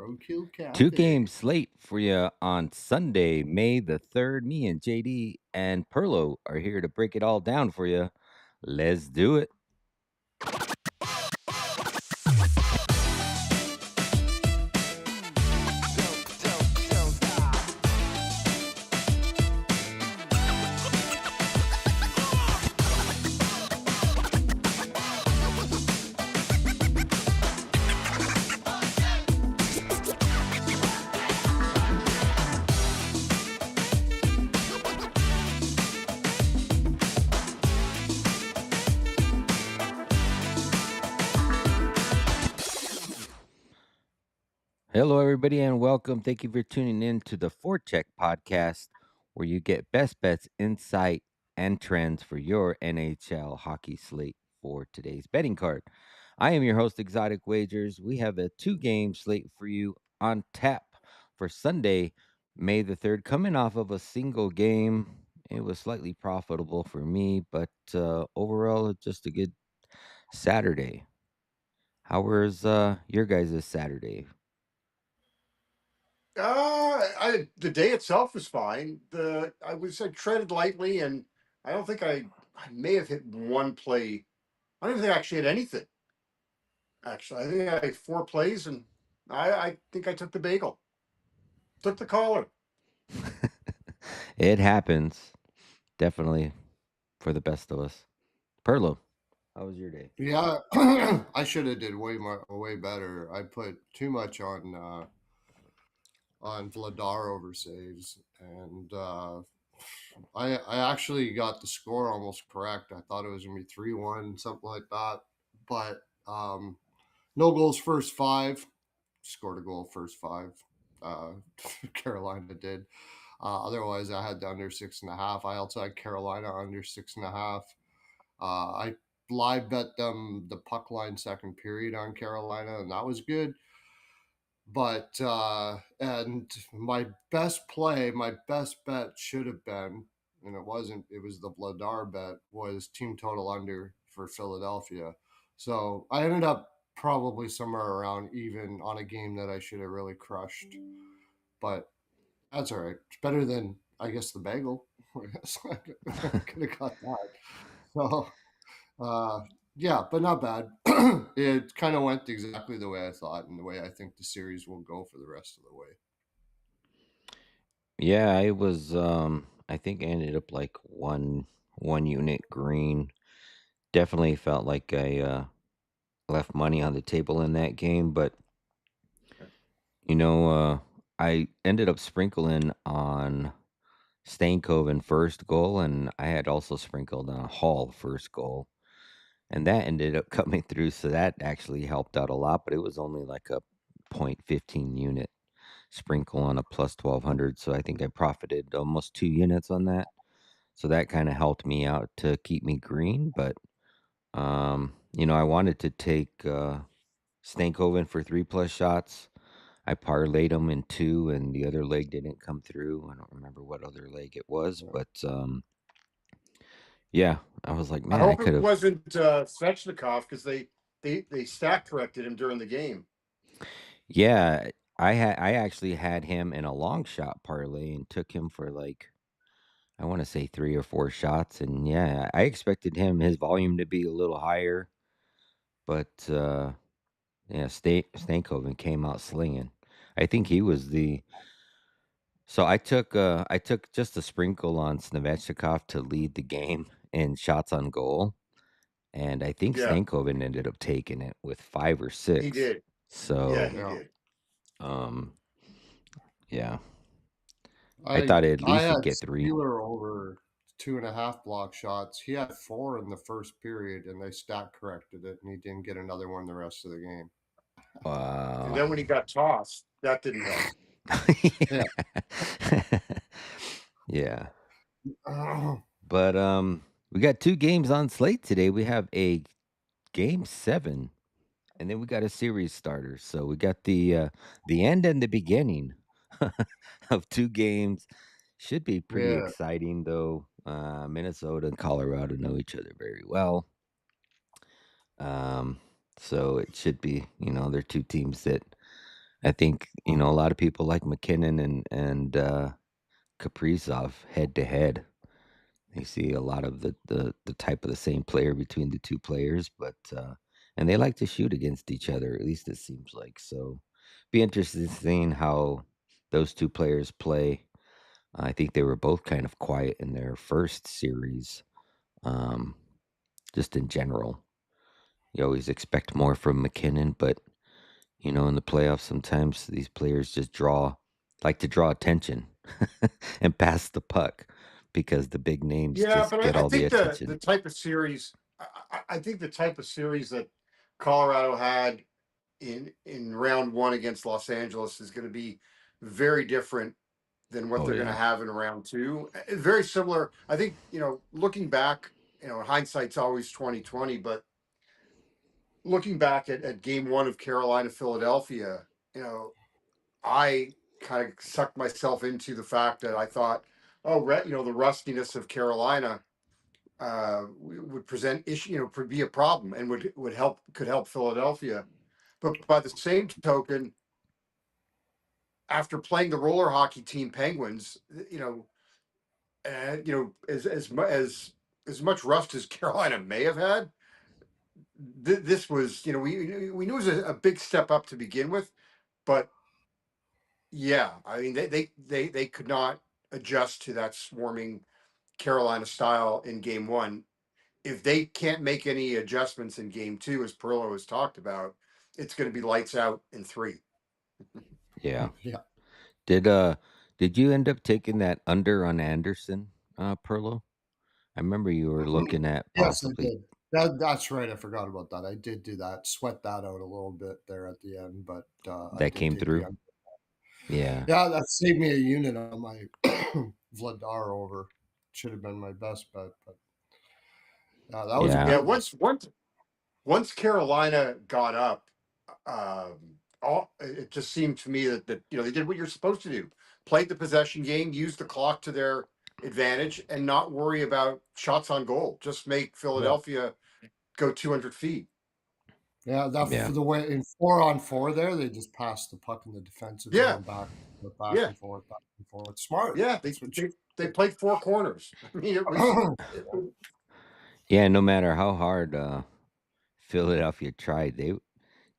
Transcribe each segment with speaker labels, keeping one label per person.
Speaker 1: Roadkill
Speaker 2: Two
Speaker 1: Cafe.
Speaker 2: game slate for you on Sunday, May the 3rd. Me and JD and Perlo are here to break it all down for you. Let's do it. Hello, everybody, and welcome. Thank you for tuning in to the Forecheck podcast, where you get best bets, insight, and trends for your NHL hockey slate for today's betting card. I am your host, Exotic Wagers. We have a 2 game slate for you on tap for Sunday, May the 3rd, coming off of a single game. It was slightly profitable for me, but overall, just a good Saturday. How was your guys' Saturday?
Speaker 1: The day itself was fine. I treaded lightly, and I don't think I may have hit one play. I don't even think I actually hit anything. Actually, I think I had 4 plays, and I think I took the bagel, took the collar.
Speaker 2: It happens. Definitely for the best of us. Perlo, how was your day?
Speaker 3: Yeah, I should have did way better. I put too much on Vladar over saves, and I actually got the score almost correct. I thought it was gonna be 3-1, something like that. But no goals first five. Scored a goal first five. Uh, Carolina did. Otherwise, I had the under 6.5. I also had Carolina under 6.5. I live bet them the puck line second period on Carolina, and that was good. But and my best play, my best bet should have been, and it wasn't. It was the Vladar bet, was team total under for Philadelphia. So I ended up probably somewhere around even on a game that I should have really crushed. But that's all right. It's better than, I guess, the bagel. I could have got that. So uh, yeah, but not bad. It kind of went exactly the way I thought, and the way I think the series will go for the rest of the way.
Speaker 2: Yeah, I was I think I ended up like one unit green. Definitely felt like I left money on the table in that game, but you know, I ended up sprinkling on Stankoven first goal, and I had also sprinkled on Hall first goal. And that ended up coming through, so that actually helped out a lot, but it was only like a .15 unit sprinkle on a plus 1,200, so I think I profited almost 2 units on that. So that kinda helped me out to keep me green, but, I wanted to take, Stankoven for 3 plus shots. I parlayed them in 2, and the other leg didn't come through. I don't remember what other leg it was,
Speaker 3: Yeah.
Speaker 2: but, yeah, I was like,
Speaker 1: I
Speaker 2: "Man, I
Speaker 1: hope it
Speaker 2: could've."
Speaker 1: wasn't Svechnikov, because they stack corrected him during the game.
Speaker 2: Yeah, I actually had him in a long shot parlay and took him for, like, I wanna say 3 or 4 shots, and, yeah, I expected his volume to be a little higher, but, yeah, Stankoven came out slinging. I think he was the so I took just a sprinkle on Svechnikov to lead the game in shots on goal, and I think
Speaker 1: Yeah,
Speaker 2: Stankoven ended up taking it with 5 or
Speaker 1: he
Speaker 2: 6.
Speaker 1: did. Yeah,
Speaker 2: So,
Speaker 1: he
Speaker 3: Yeah.
Speaker 1: did.
Speaker 2: um, yeah, I
Speaker 3: I
Speaker 2: thought at
Speaker 3: I
Speaker 2: least he'd
Speaker 3: had
Speaker 2: get 3.
Speaker 3: Steeler over 2.5 block shots. He had 4 in the first period, and they stat corrected it, and he didn't get another one the rest of the game.
Speaker 1: And
Speaker 2: Wow.
Speaker 1: then when he got tossed, that didn't help.
Speaker 3: Yeah.
Speaker 2: Yeah.
Speaker 3: Oh,
Speaker 2: But, we got 2 games on slate today. We have a game 7, and then we got a series starter. So we got the end and the beginning of 2 games. Should be pretty
Speaker 3: yeah.
Speaker 2: exciting, though. Minnesota and Colorado know each other very well. Um, so it should be, they're 2 teams that I think, a lot of people like McKinnon and Kaprizov head to head. You see a lot of the type of the same player between the two players, but and they like to shoot against each other, at least it seems like. So be interested in seeing how those two players play. I think they were both kind of quiet in their first series, um, just in general. You always expect more from McKinnon, but in the playoffs, sometimes these players just like to draw attention and pass the puck because the big names
Speaker 1: Yeah,
Speaker 2: just
Speaker 1: but
Speaker 2: get
Speaker 1: I
Speaker 2: all the
Speaker 1: think the
Speaker 2: attention.
Speaker 1: type of series, I think the type of series that Colorado had in round one against Los Angeles is going to be very different than what
Speaker 2: Oh
Speaker 1: they're going to
Speaker 2: yeah,
Speaker 1: have in round two. Very similar. I think looking back, hindsight's always 2020, but looking back at game one of Carolina Philadelphia, I kind of sucked myself into the fact that I thought, oh, the rustiness of Carolina would present issue, be a problem and could help Philadelphia. But by the same token, after playing the roller hockey team Penguins, as much rust as Carolina may have had, this was, we knew it was a big step up to begin with, but yeah, I mean they could not adjust to that swarming Carolina style in game one. If they can't make any adjustments in game two, as Pearlo has talked about, it's going to be lights out in three.
Speaker 2: yeah.
Speaker 3: Yeah.
Speaker 2: Did you end up taking that under on Anderson, Perlo? I remember you were looking at
Speaker 3: Yes, I
Speaker 2: possibly
Speaker 3: did. That's right. I forgot about that. I did do that. Sweat that out a little bit there at the end, but I
Speaker 2: that
Speaker 3: did
Speaker 2: came
Speaker 3: take the
Speaker 2: through.
Speaker 3: under.
Speaker 2: Yeah,
Speaker 3: Yeah, that saved me a unit on my Vladar over. Should have been my best bet, but that was a
Speaker 2: yeah,
Speaker 1: Yeah,
Speaker 3: good one.
Speaker 1: once Carolina got up, it just seemed to me that they did what you're supposed to do: played the possession game, use the clock to their advantage, and not worry about shots on goal. Just make
Speaker 3: Yeah,
Speaker 1: Philadelphia go 200 feet.
Speaker 3: yeah. That
Speaker 2: yeah,
Speaker 3: the way in 4-on-4 there, they just passed the puck in the defensive
Speaker 1: Yeah,
Speaker 3: zone back
Speaker 1: yeah,
Speaker 3: and forth, back and forth. Smart.
Speaker 1: yeah. They
Speaker 3: That's what
Speaker 1: they they played four corners. I mean,
Speaker 3: you.
Speaker 1: it,
Speaker 2: yeah. No matter how hard Philadelphia tried, they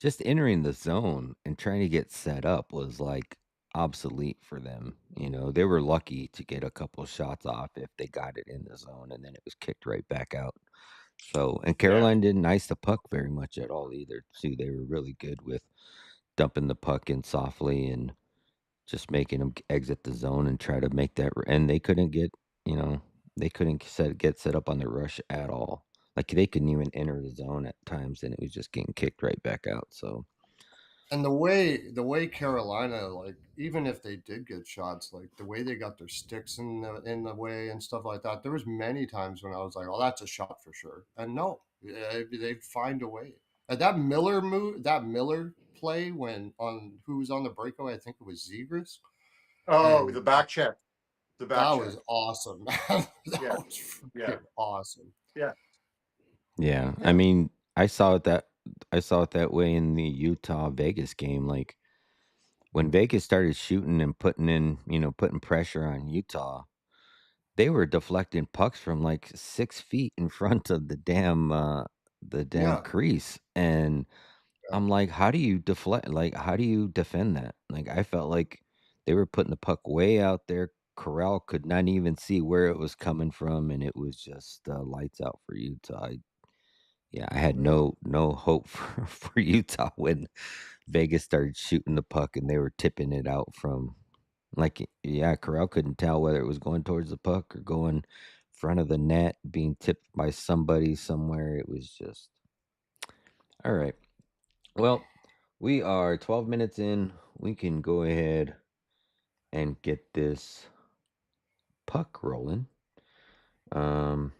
Speaker 2: just entering the zone and trying to get set up was like obsolete for them. They were lucky to get a couple shots off if they got it in the zone, and then it was kicked right back out. So, and
Speaker 1: yeah.
Speaker 2: Caroline didn't ice the puck very much at all either. Too, they were really good with dumping the puck in softly and just making them exit the zone and try to make that. And they couldn't you know, they couldn't get set up on the rush at all. Like they couldn't even enter the zone at times, and it was just getting kicked right back out. So,
Speaker 3: And the way Carolina, like, even if they did get shots, like the way they got their sticks in the way and stuff like that, there was many times when I was like, "Oh, that's a shot for sure," and no, they find a way. That Miller play when on who was on the breakaway, I think it was Zegras,
Speaker 1: Oh,
Speaker 3: and
Speaker 1: the back check, the back
Speaker 3: that
Speaker 1: check.
Speaker 3: was awesome. That
Speaker 1: Yeah,
Speaker 3: was
Speaker 1: yeah,
Speaker 3: freaking awesome.
Speaker 1: yeah,
Speaker 2: yeah, I
Speaker 1: yeah.
Speaker 2: mean, I saw it that way in the Utah Vegas game. Like when Vegas started shooting and putting pressure on Utah, they were deflecting pucks from like 6 feet in front of the damn
Speaker 3: Yeah,
Speaker 2: crease, and
Speaker 3: yeah,
Speaker 2: I'm like, "How do you deflect like, how do you defend that?" Like, I felt like they were putting the puck way out there. Corral could not even see where it was coming from, and it was just, lights out for Utah. Yeah, I had
Speaker 3: yeah.
Speaker 2: no hope for Utah when Vegas started shooting the puck and they were tipping it out from like, yeah, Corral couldn't tell whether it was going towards the puck or going front of the net, being tipped by somebody somewhere. It was just all right. Well, we are 12 minutes in. We can go ahead and get this puck rolling. Um,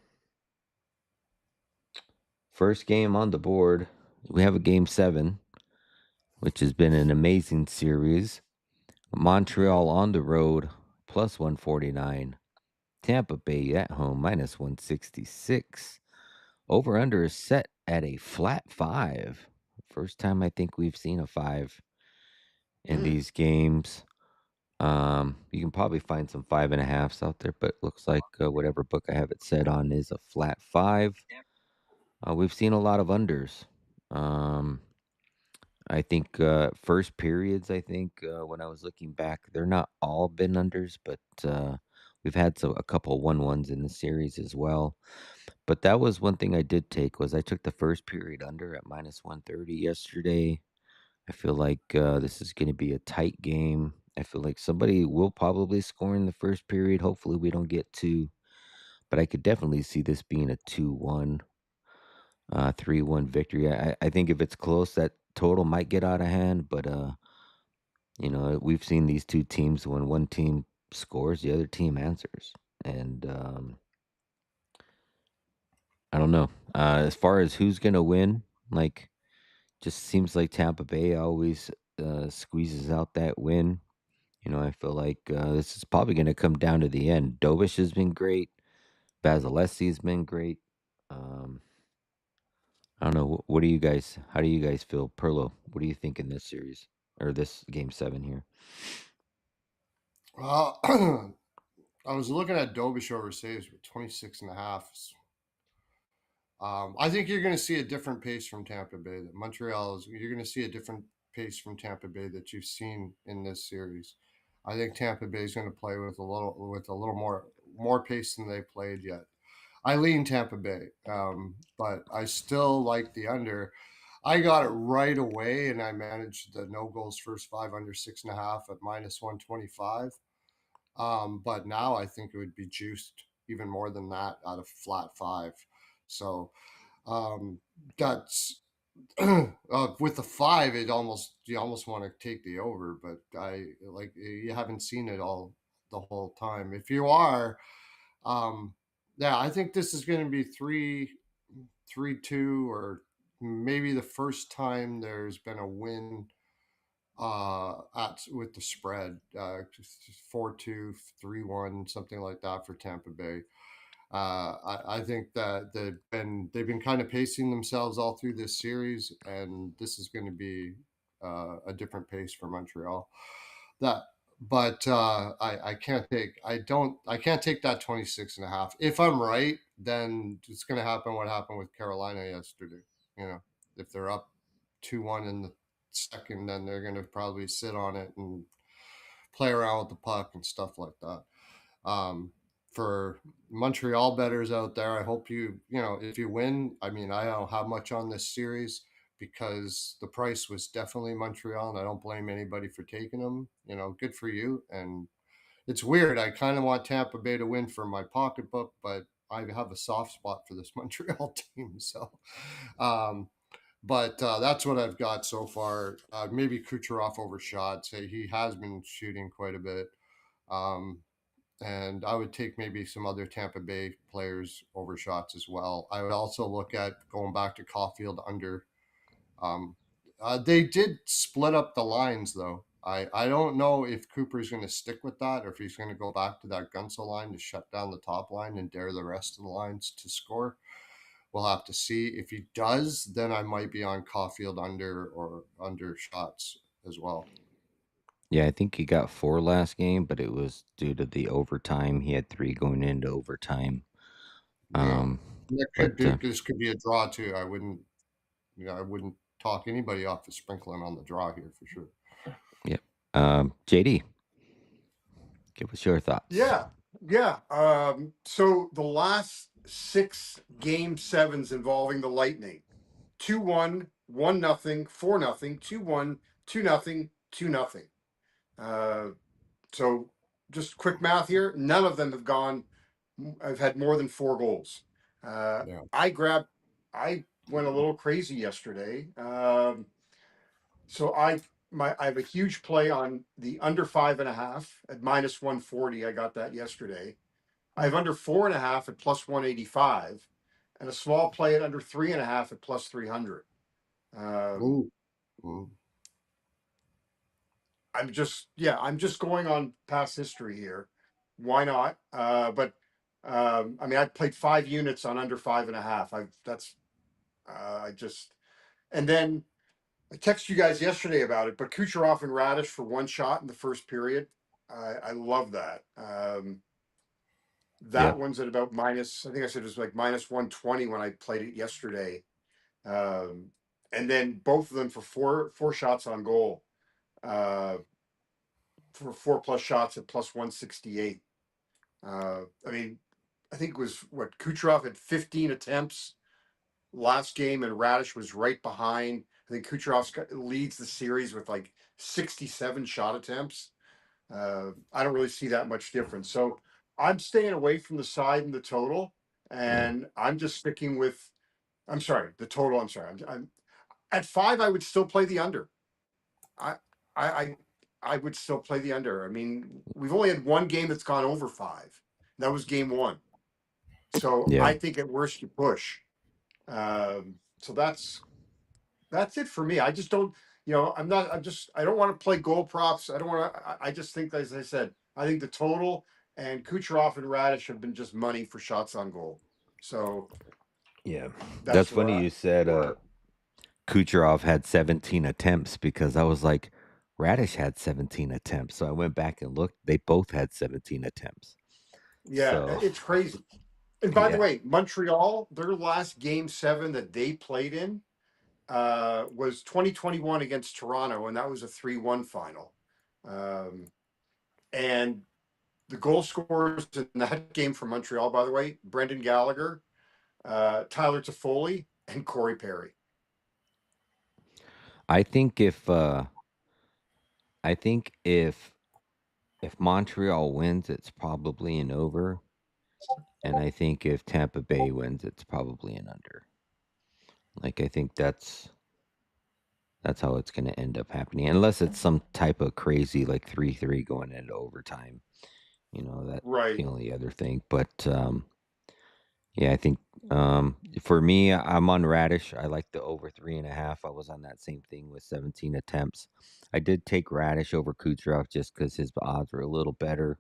Speaker 2: First game on the board. We have a game 7, which has been an amazing series.
Speaker 3: Yeah.
Speaker 2: Montreal on the road plus 149. Tampa Bay at home minus 166. Over under is set at a flat 5. First time I think we've seen a 5 in these games. You can probably find some 5.5s out there, but it looks like whatever book I have it set on is a flat 5. We've seen a lot of unders. Um, I think first periods. I think when I was looking back, they're not all been unders, but we've had a couple 1-1s in the series as well. But that was one thing I did take was I took the first period under at -130 yesterday. I feel like this is going to be a tight game. I feel like somebody will probably score in the first period. Hopefully, we don't get two, but I could definitely see this being a 2-1, 3-1 victory. I think if it's close, that total might get out of hand. But we've seen these two teams when one team scores, the other team answers, and I don't know. As far as who's gonna win, like, just seems like Tampa Bay always squeezes out that win. I feel like this is probably going to come down to the end. Dovish has been great. Vasilevsky's been great. Um, I don't know. What do you guys? How do you guys feel, Perlo? What do you think in this series or this game 7 here?
Speaker 3: Well, I was looking at Dobish over saves with 26 and a half. I think you're going to see a different pace from Tampa Bay. That you're going to see a different pace from Tampa Bay that you've seen in this series. I think Tampa Bay is going to play with a little more pace than they played yet. I lean Tampa Bay, but I still like the under. I got it right away, and I managed the no goals first 5 under 6.5 at -125. But now I think it would be juiced even more than that out of flat 5. So um, that's with the 5. You almost want to take the over, but you haven't seen it all the whole time. If you are, yeah, I think this is going to be 3-2, or maybe the first time there's been a win at with the spread, 4-2, 3-1, something like that for Tampa Bay. I think that they've been kind of pacing themselves all through this series, and this is going to be a different pace for Montreal. That, but I can't take that 26 and a half. If I'm right, then it's going to happen what happened with Carolina yesterday. You know, if they're up 2-1 in the second, then they're going to probably sit on it and play around with the puck and stuff like that. For Montreal betters out there, I hope if you win, I mean, I don't have much on this series because the price was definitely Montreal, and I don't blame anybody for taking them. Good for you. And it's weird. I kind of want Tampa Bay to win for my pocketbook, but I have a soft spot for this Montreal team. So, but that's what I've got so far. Maybe Kucherov over shots. He has been shooting quite a bit. Um, and I would take maybe some other Tampa Bay players over shots as well. I would also look at going back to Caulfield under. Um, they did split up the lines, though. I don't know if Cooper's going to stick with that or if he's going to go back to that Gunsel line to shut down the top line and dare the rest of the lines to score. We'll have to see. If he does, then I might be on Caulfield under or under shots as well.
Speaker 2: Yeah, I think he got 4 last game, but it was due to the overtime. He had 3 going into overtime.
Speaker 3: Yeah, that
Speaker 2: But
Speaker 3: could be. This could be a draw too. I wouldn't talk anybody off the sprinkling on the draw here for sure.
Speaker 2: yeah. JD, give us your thoughts.
Speaker 1: Yeah, yeah. So the last 6 game 7s involving the Lightning: 2-1, 1-0, 4-0, 2-1, 2-0, 2-0. So just quick math here. None of them have gone. I've had more than 4 goals.
Speaker 3: Yeah.
Speaker 1: I went a little crazy yesterday. So I have a huge play on the under 5.5 at -140. I got that yesterday. I have under 4.5 at +185, and a small play at under 3.5 at +300. Um,
Speaker 3: Ooh. Ooh.
Speaker 1: I'm just going on past history here. Why not? But I mean, I played 5 units on under 5.5. I just, and then I texted you guys yesterday about it, but Kucherov and Radish for one shot in the first period. I love that. That
Speaker 2: Yep.
Speaker 1: one's at about minus. I think I said it was like minus 120 when I played it yesterday. And then both of them for four shots on goal. For 4+ shots at plus 168. I mean, I think it was what Kucherov had 15 attempts last game, and Radish was right behind. I think Kucherov leads the series with like 67 shot attempts. I don't really see that much difference. So I'm staying away from the side and the total,
Speaker 2: Yeah.
Speaker 1: and I'm just sticking with. I'm sorry, the total. I'm sorry. I'm at 5. I would still play the under. I I I I would still play the under. I mean, we've only had one game that's gone over 5. That was game 1. So
Speaker 2: Yeah.
Speaker 1: I think at worst you push. So that's it for me. I just don't, I'm not, I don't want to play goal props. I don't want to, I just think, as I said, I think the total and Kucherov and Radish have been just money for shots on goal. So
Speaker 2: Yeah. That's
Speaker 1: that's
Speaker 2: funny you said
Speaker 1: where,
Speaker 2: Kucherov had 17 attempts because I was like, Radish had 17 attempts. So I went back and looked. They both had 17 attempts.
Speaker 1: yeah,
Speaker 2: So,
Speaker 1: it's crazy. And by the
Speaker 2: yeah.
Speaker 1: way, Montreal, their last game 7 that they played in was 2021 against Toronto, and that was a 3-1 final. And the goal scorers in that game for Montreal, by the way, Brendan Gallagher, Tyler Toffoli, and Corey Perry.
Speaker 2: I think if Montreal wins, it's probably an over. And I think if Tampa Bay wins, it's probably an under. Like I think that's how it's going to end up happening, unless it's some type of crazy like 3-3 going into overtime. That's
Speaker 1: Right.
Speaker 2: the only other thing. But yeah, I think for me, I'm on Radish. I like the over 3.5. I was on that same thing with 17 attempts. I did take Radish over Kucherov just because his odds were a little better.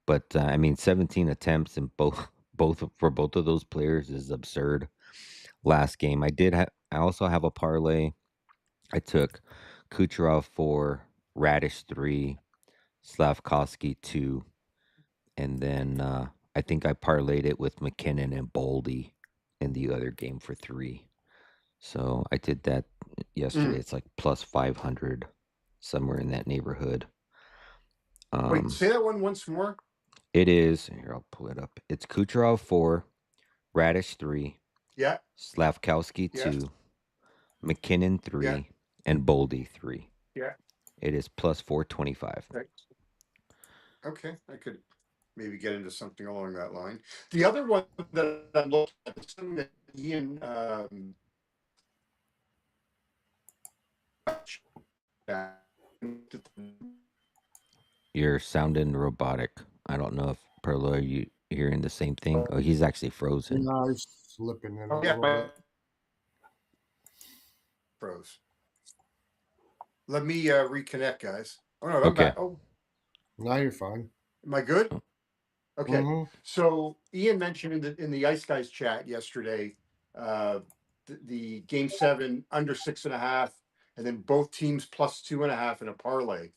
Speaker 2: But I mean, 17 attempts in both of those players is absurd. Last game, I also have a parlay. I took Kucherov 4, Radish 3, Slavkovsky 2, and then I think I parlayed it with McKinnon and Boldy in the other game for 3. So I did that yesterday.
Speaker 1: Mm.
Speaker 2: It's like plus 500, somewhere in that neighborhood.
Speaker 1: Wait,
Speaker 2: Um,
Speaker 1: say that one once more.
Speaker 2: it is here. I'll pull it up. It's Kucherov 4, Radish 3,
Speaker 1: Yeah.
Speaker 2: Slavkowski
Speaker 1: Yeah.
Speaker 2: 2, McKinnon
Speaker 1: Yeah.
Speaker 2: 3, and Boldy 3.
Speaker 1: Yeah.
Speaker 2: It is plus 425.
Speaker 1: Right. Okay. I could maybe get into something along that line. The other one that I'm looking at is something that Ian
Speaker 2: You're sounding robotic. I don't know if Perlo, are you hearing the same thing? Oh, he's actually frozen.
Speaker 3: Yeah, he's slipping in a
Speaker 1: oh yeah,
Speaker 3: little bit.
Speaker 1: froze. Let me reconnect, guys. Oh no, I'm
Speaker 2: Okay.
Speaker 1: back. Oh,
Speaker 3: Now you're fine.
Speaker 1: am I good? Okay.
Speaker 3: Mhm.
Speaker 1: So Ian mentioned in the Ice Guys chat yesterday, the game 7 under 6.5, and then both teams plus 2.5 in a parlay.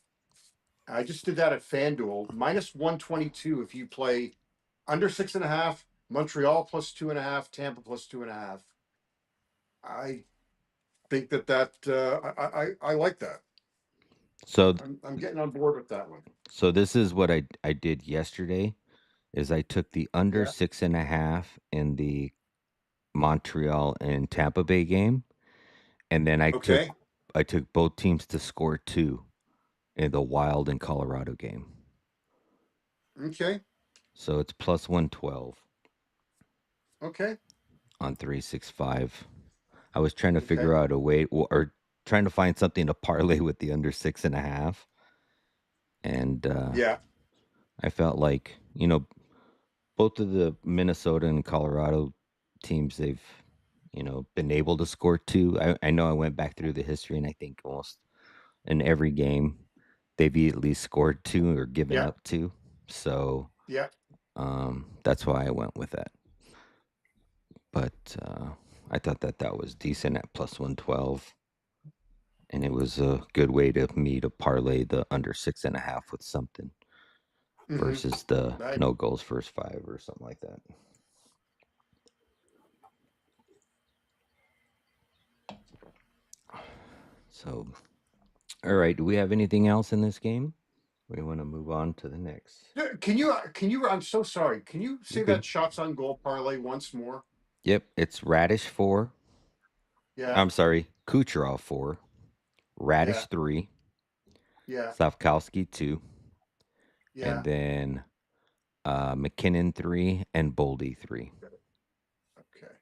Speaker 1: I just did that at FanDuel, minus 122 if you play under 6.5, Montreal plus 2.5, Tampa plus 2.5. I think I like that.
Speaker 2: So
Speaker 1: I'm getting on board with that one.
Speaker 2: so this is what I did yesterday is I took the under
Speaker 1: Yeah.
Speaker 2: 6.5 in the Montreal and Tampa Bay game, and then
Speaker 1: Okay.
Speaker 2: I took both teams to score 2 in the Wild and Colorado game.
Speaker 1: Okay.
Speaker 2: So it's plus 112
Speaker 1: Okay.
Speaker 2: on 365. I was trying to
Speaker 1: Okay.
Speaker 2: figure out a way or trying to find something to parlay with the under 6.5. And
Speaker 1: Yeah.
Speaker 2: I felt like, both of the Minnesota and Colorado teams, they've, been able to score 2. I know I went back through the history and I think almost in every game they've at least scored 2 or given
Speaker 1: Yeah.
Speaker 2: up 2. So
Speaker 1: Yeah.
Speaker 2: that's why I went with that. But I thought that was decent at plus 112. and it was a good way to me to parlay the under 6.5 with something versus the
Speaker 1: Right.
Speaker 2: no goals first 5 or something like that. So, all right. Do we have anything else in this game? We want to move on to the next.
Speaker 1: Can you? I'm so sorry. Can you
Speaker 2: You're
Speaker 1: say
Speaker 2: good.
Speaker 1: that shots on goal parlay once more?
Speaker 2: Yep, it's Radish 4.
Speaker 1: Yeah,
Speaker 2: I'm sorry, Kucherov 4,
Speaker 1: yeah,
Speaker 2: Radish 3,
Speaker 1: yeah,
Speaker 2: Slavkowski 2, and
Speaker 1: yeah.
Speaker 2: then McKinnon 3 and Boldy 3.
Speaker 1: Okay.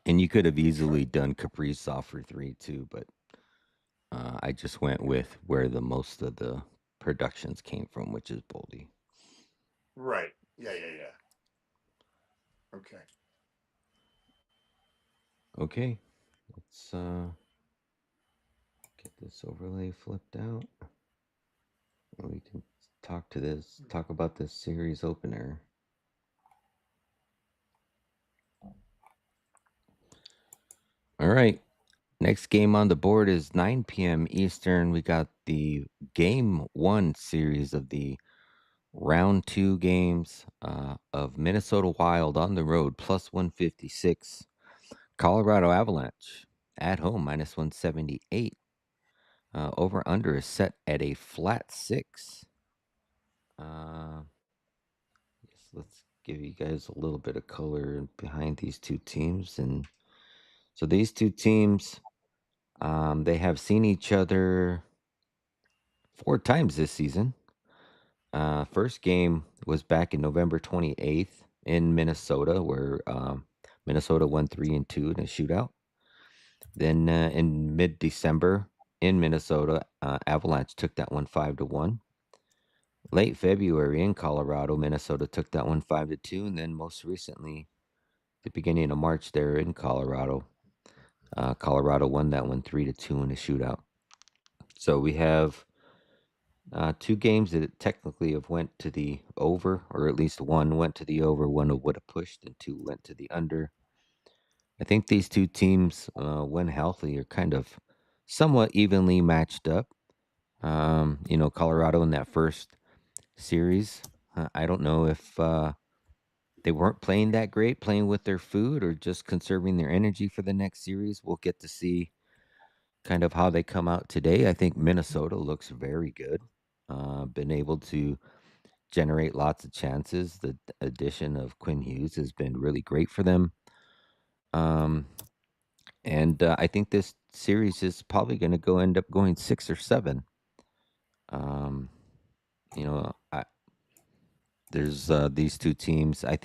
Speaker 2: And you could have
Speaker 1: Okay.
Speaker 2: easily done Kaprizov for 3 too, but I just went with where the most of the productions came from, which is Boldy.
Speaker 1: Right. Yeah, yeah, yeah. Okay.
Speaker 2: Okay, let's get this overlay flipped out. We can talk about this series opener. All right. Next game on the board is 9 p.m. Eastern. We got the game 1 series of the round 2 games of Minnesota Wild on the road plus 156. Colorado Avalanche at home minus 178. Over under is set at a flat 6. Let's give you guys a little bit of color behind these two teams. And so these two teams, they have seen each other 4 times this season. First game was back in November 28th in Minnesota, where Minnesota won 3-2 in a shootout. Then in mid-December in Minnesota, Avalanche took that one 5-1. Late February in Colorado, Minnesota took that one 5-2, and then most recently, the beginning of March, there in Colorado, Colorado won that one 3-2 in a shootout. So we have 2 games that technically have went to the over, or at least one went to the over, one would have pushed, and 2 went to the under. I think these 2 teams, when healthy, are kind of somewhat evenly matched up. Colorado in that first series, I don't know if they weren't playing that great, playing with their food, or just conserving their energy for the next series. We'll get to see kind of how they come out today. I think Minnesota looks very good. Been able to generate lots of chances. The addition of Quinn Hughes has been really great for them. And I think this series is probably going to end up going 6 or 7. Um, there's these 2 teams. I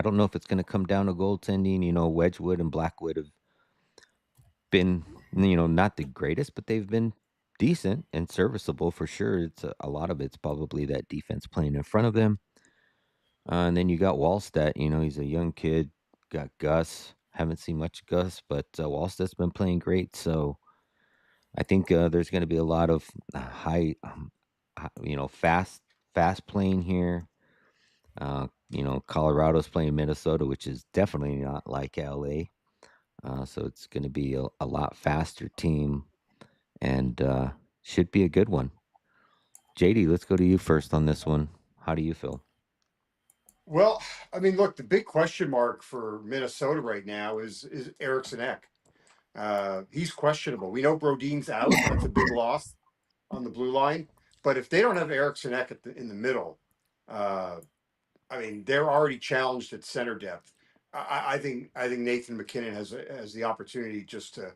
Speaker 2: don't know if it's going to come down to goaltending. Wedgwood and Blackwood have been, not the greatest, but they've been decent and serviceable for sure. It's a lot of it's probably that defense playing in front of them. And then you got Wallstedt. He's a young kid. Got Gus. Haven't seen much Gus, but Wallstedt's been playing great. So I think there's going to be a lot of fast playing here. Colorado's playing Minnesota, which is definitely not like LA. So it's going to be a lot faster team and should be a good one. JD, let's go to you first on this one. How do you feel?
Speaker 1: Well, I mean, look, the big question mark for Minnesota right now is Eriksson Ek. He's questionable. We know Brodeen's out. That's a big loss on the blue line. But if they don't have Eriksson Ek in the middle, uh, I mean, they're already challenged at center depth. I think Nathan McKinnon has the opportunity just to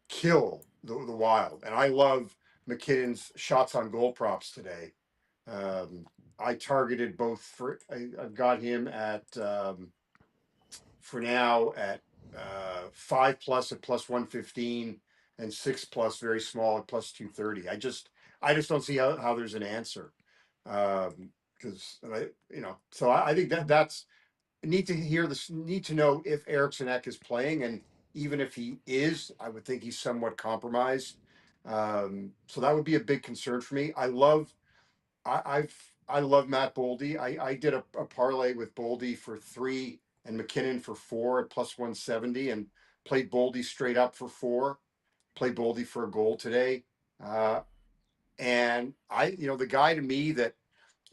Speaker 1: kill the Wild, and I love McKinnon's shots on goal props today. Um, I targeted both for I've got him at for now at 5+ at +115 and 6+ very small at +230. I just don't see how there's an answer because so I think that's need to know if Eriksson Ek is playing, and even if he is, I would think he's somewhat compromised. So that would be a big concern for me. I love Matt Boldy. I did a parlay with Boldy for 3 and McKinnon for 4 at +170, and played Boldy straight up for 4. play Boldy for a goal today. And the guy to me that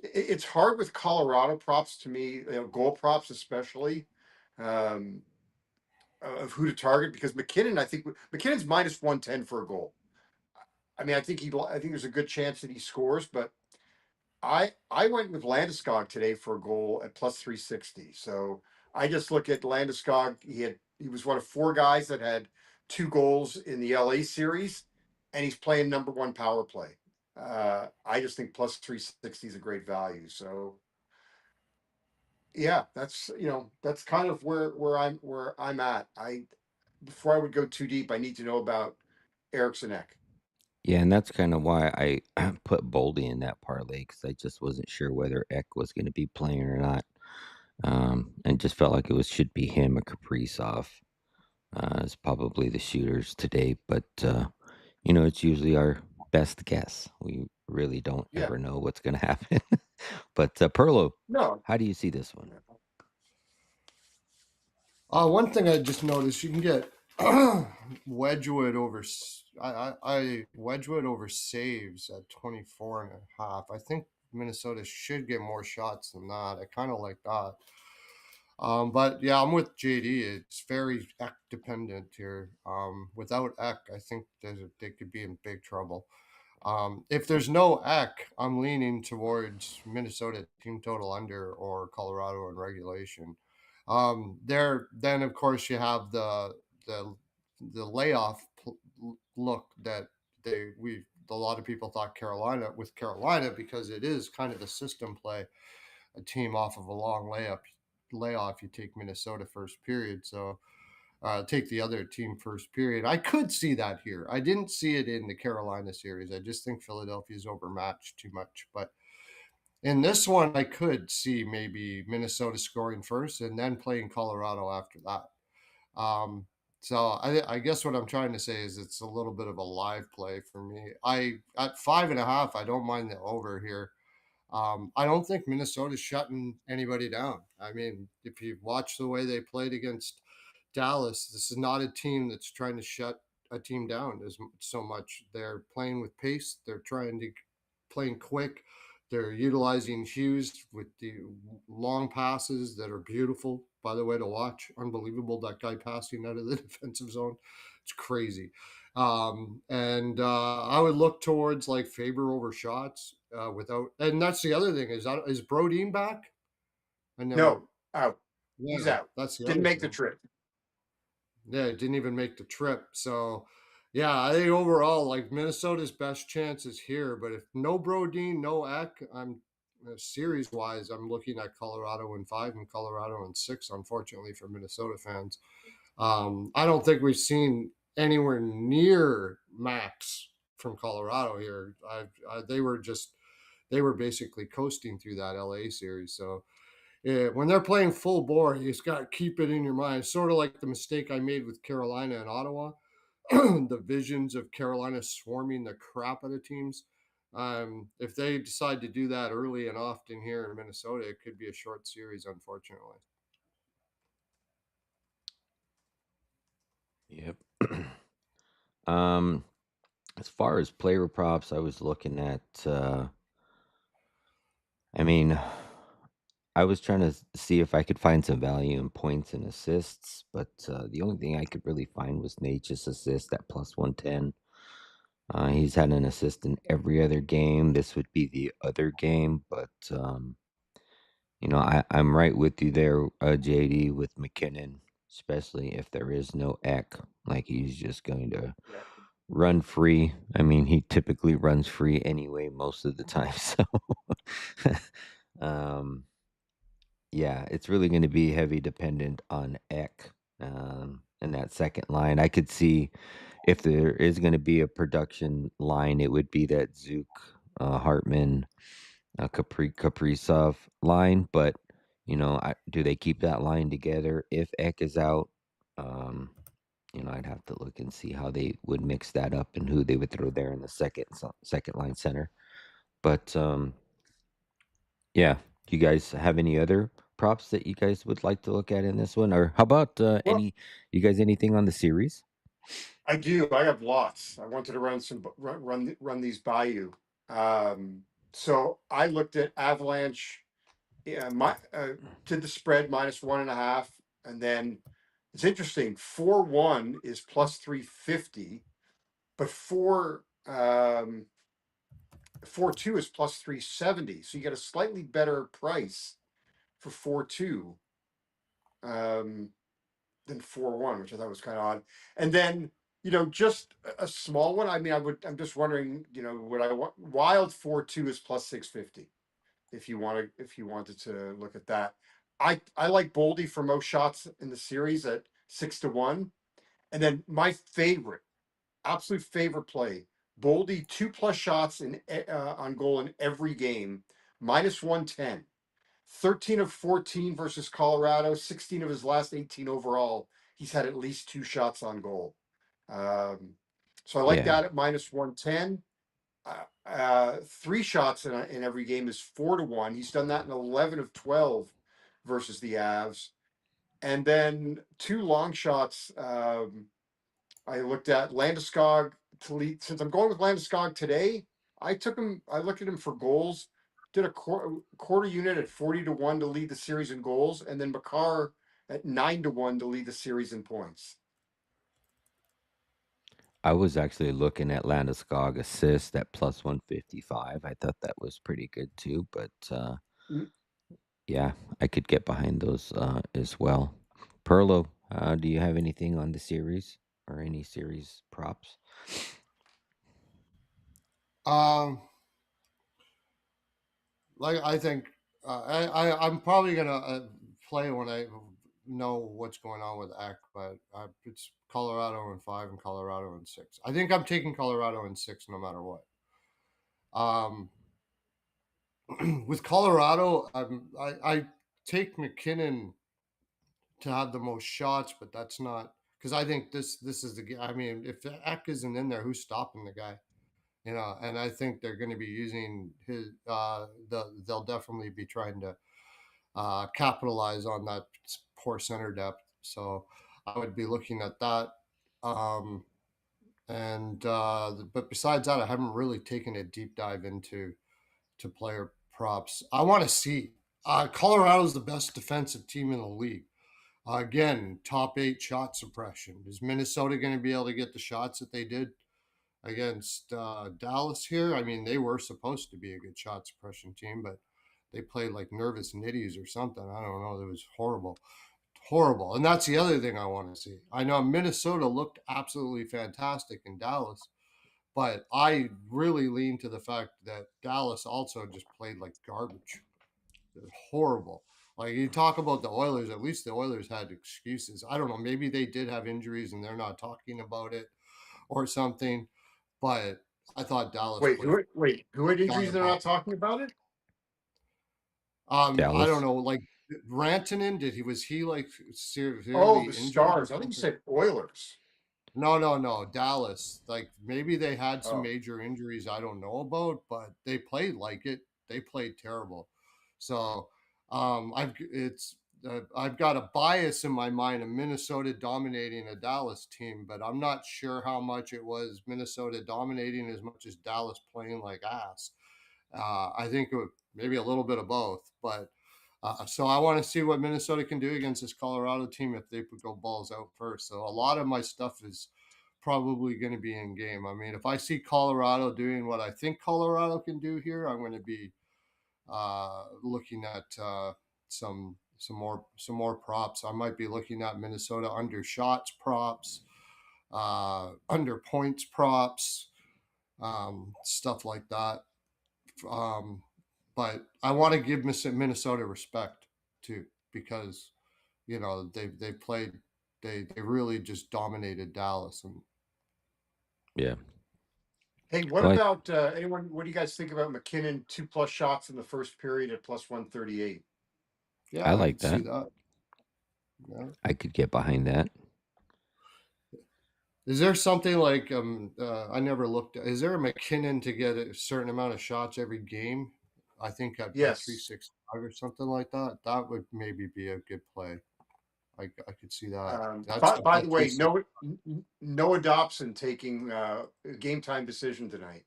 Speaker 1: it's hard with Colorado props to me, goal props especially, um, of who to target because McKinnon. I think McKinnon's -110 for a goal. I mean, I think there's a good chance that he scores, but I went with Landeskog today for a goal at +360. So I just look at Landeskog. He was one of four guys that had two goals in the LA series, and he's playing number one power play. I just think +360 is a great value. So yeah, that's kind of where I'm at. I Before I would go too deep, I need to know about Eriksson Ek.
Speaker 2: Yeah, and that's kind of why I put Boldy in that parlay because I just wasn't sure whether Eck was going to be playing or not, and just felt like should be him or Kaprizov. It's probably the shooters today, but it's usually our best guess. We really don't
Speaker 1: Yeah,
Speaker 2: ever know what's going to happen. But Perlo,
Speaker 1: no,
Speaker 2: how do you see this one?
Speaker 3: One thing I just noticed, you can get Wedgwood over. I Wedgwood over saves at 24.5. I think Minnesota should get more shots than that. I kind of like that. But yeah, I'm with JD. It's very Eck dependent here. Without Eck, I think they could be in big trouble. If there's no Eck, I'm leaning towards Minnesota team total under or Colorado in regulation. There, then of course you have the the layoff look that a lot of people thought Carolina because it is kind of the system play, a team off of a long layoff. You take Minnesota first period, so take the other team first period. I could see that here. I didn't see it in the Carolina series. I just think Philadelphia's overmatched too much. But in this one, I could see maybe Minnesota scoring first and then playing Colorado after that. So I guess what I'm trying to say is it's a little bit of a live play for me. I at 5.5, I don't mind the over here. I don't think Minnesota's shutting anybody down. I mean, if you watch the way they played against Dallas, this is not a team that's trying to shut a team down as so much. They're playing with pace. They're playing quick. They're utilizing Hughes with the long passes that are beautiful, by the way, to watch. Unbelievable, that guy passing out of the defensive zone. It's crazy. And I would look towards like Faber over shots and that's the other thing is Brodeen back? I never,
Speaker 1: no, out. He's
Speaker 3: yeah,
Speaker 1: out.
Speaker 3: that's the
Speaker 1: Didn't
Speaker 3: other
Speaker 1: make the
Speaker 3: thing.
Speaker 1: trip.
Speaker 3: Yeah, it didn't even make the trip. So, yeah, I think overall, like Minnesota's best chance is here. But if no Brodeen, no Eck, I'm series wise, I'm looking at Colorado in 5 and Colorado in 6. Unfortunately for Minnesota fans, I don't think we've seen anywhere near max from Colorado here. They were basically coasting through that LA series. So yeah, when they're playing full bore, you just got to keep it in your mind. Sort of like the mistake I made with Carolina and Ottawa, the visions of Carolina swarming the crap out of teams. If they decide to do that early and often here in Minnesota, it could be a short series, unfortunately.
Speaker 2: Yep. um, as far as player props, I was looking at. I mean, I was trying to see if I could find some value in points and assists, but the only thing I could really find was Nature's assist at +110. He's had an assist in every other game. This would be the other game, but I'm right with you there, JD, with McKinnon, especially if there is no Eck. Like he's just going to
Speaker 1: Yeah.
Speaker 2: run free. I mean, he typically runs free anyway most of the time. So, um, yeah, it's really going to be heavy dependent on Eck in that second line. I could see if there is going to be a production line, it would be that Zook, Hartman, Kaprizov line. But do they keep that line together if Eck is out? Um, I'd have to look and see how they would mix that up and who they would throw there in the second line center. But yeah, do you guys have any other props that you guys would like to look at in this one, or how about
Speaker 1: Well,
Speaker 2: you guys anything on the series?
Speaker 1: I do. I have lots. I wanted to run these by you. So I looked at Avalanche. Yeah, did the spread -1.5, and then it's interesting. 4-1 is +350, but 4-2 is +370. So you get a slightly better price for 4-2 um, than 4-1, which I thought was kind of odd. And then just a small one. I mean, I'm just wondering, would I want Wild 4-2 is +650 if you wanted to look at that. I like Boldy for most shots in the series at 6-1, and then my absolute favorite play, Boldy 2+ shots on goal in every game, -110. 13 of 14 versus Colorado, 16 of his last 18 overall. He's had at least 2 shots on goal. So I like
Speaker 2: Yeah.
Speaker 1: that at -110. 3 shots in every game is 4-1. He's done that in 11 of 12 versus the Avs. And then 2 long shots. I looked at Landeskog to lead. Since I'm going with Landeskog today, I took him. I looked at him for goals. Did a quarter unit at 40-1 to lead the series in goals, and then Makar at 9-1 to lead the series in points.
Speaker 2: I was actually looking at Landeskog assist at +155. I thought that was pretty good too, but
Speaker 1: Mm,
Speaker 2: yeah, I could get behind those as well. Perlo, do you have anything on the series or any series props?
Speaker 3: Um, like I think I'm probably gonna play when I know what's going on with Eck, but it's Colorado in 5 and Colorado in 6. I think I'm taking Colorado in 6 no matter what. Um, with Colorado, I take McKinnon to have the most shots, but that's not because I think this is the. I mean, if Eck isn't in there, who's stopping the guy? And I think they're going to be using his. They'll definitely be trying to capitalize on that poor center depth. So I would be looking at that. Um, but besides that, I haven't really taken a deep dive into to player props. I want to see. Colorado's the best defensive team in the league. Again, top 8 shot suppression. Is Minnesota going to be able to get the shots that they did against Dallas here? I mean, they were supposed to be a good shot suppression team, but they played like nervous nitties or something. I don't know. It was horrible. Horrible. And that's the other thing I want to see. I know Minnesota looked absolutely fantastic in Dallas, but I really lean to the fact that Dallas also just played like garbage. It was horrible. Like you talk about the Oilers, at least the Oilers had excuses. I don't know. Maybe they did have injuries and they're not talking about it or something. But I thought Dallas played
Speaker 1: Who had injuries? They're not
Speaker 3: diabolical.
Speaker 1: talking about it.
Speaker 3: I don't
Speaker 2: Dallas.
Speaker 3: know. Like Rantanen, was he like
Speaker 1: Oh,
Speaker 3: severely
Speaker 1: the
Speaker 3: injured or
Speaker 1: Stars. I think you
Speaker 3: something?
Speaker 1: said Oilers.
Speaker 3: No. Dallas. Like maybe they had some
Speaker 1: Oh,
Speaker 3: major injuries I don't know about, but they played like it. They played terrible. So I've got a bias in my mind of Minnesota dominating a Dallas team, but I'm not sure how much it was Minnesota dominating as much as Dallas playing like ass. I think it would, maybe a little bit of both, but so I want to see what Minnesota can do against this Colorado team if they go balls out first. So a lot of my stuff is probably going to be in game. I mean, if I see Colorado doing what I think Colorado can do here, I'm going to be looking at some more props. I might be looking at Minnesota under shots props, under points props, stuff like that. Um, but I want to give Minnesota respect too because they played they really just dominated Dallas and
Speaker 2: Yeah.
Speaker 1: hey, what
Speaker 2: Well,
Speaker 1: about anyone? What do you guys think about McKinnon 2+ shots in the first period at +138?
Speaker 2: I
Speaker 3: yeah, I
Speaker 2: like
Speaker 3: could see
Speaker 2: that.
Speaker 3: that. Yeah.
Speaker 2: I could get behind that.
Speaker 3: Is there something like I never looked at, is there a McKinnon to get a certain amount of shots every game? I think at
Speaker 1: Yes.
Speaker 3: 365 or something like that. That would maybe be a good play. I could see that. That's
Speaker 1: By the way,
Speaker 3: definitely
Speaker 1: Noah Dobson taking a game time decision tonight.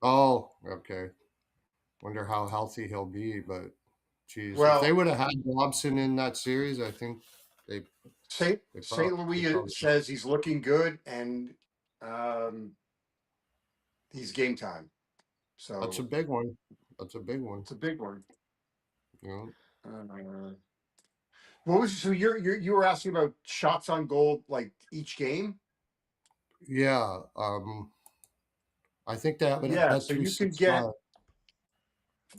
Speaker 3: Oh, okay. Wonder how healthy he'll be, but geez, if they
Speaker 1: Well,
Speaker 3: would have had Dobson in that series, I think they
Speaker 1: St.
Speaker 3: they
Speaker 1: St.
Speaker 3: they
Speaker 1: Louis
Speaker 3: probably
Speaker 1: says he's looking good, and he's game time.
Speaker 3: that's a
Speaker 1: So
Speaker 3: big one. That's a big one.
Speaker 1: it's a big one.
Speaker 3: You know?
Speaker 1: What was so you were asking about shots on goal like each game?
Speaker 3: Yeah. I think they have it at
Speaker 1: Yeah,
Speaker 3: Bet
Speaker 1: so
Speaker 3: three
Speaker 1: you can
Speaker 3: six
Speaker 1: get.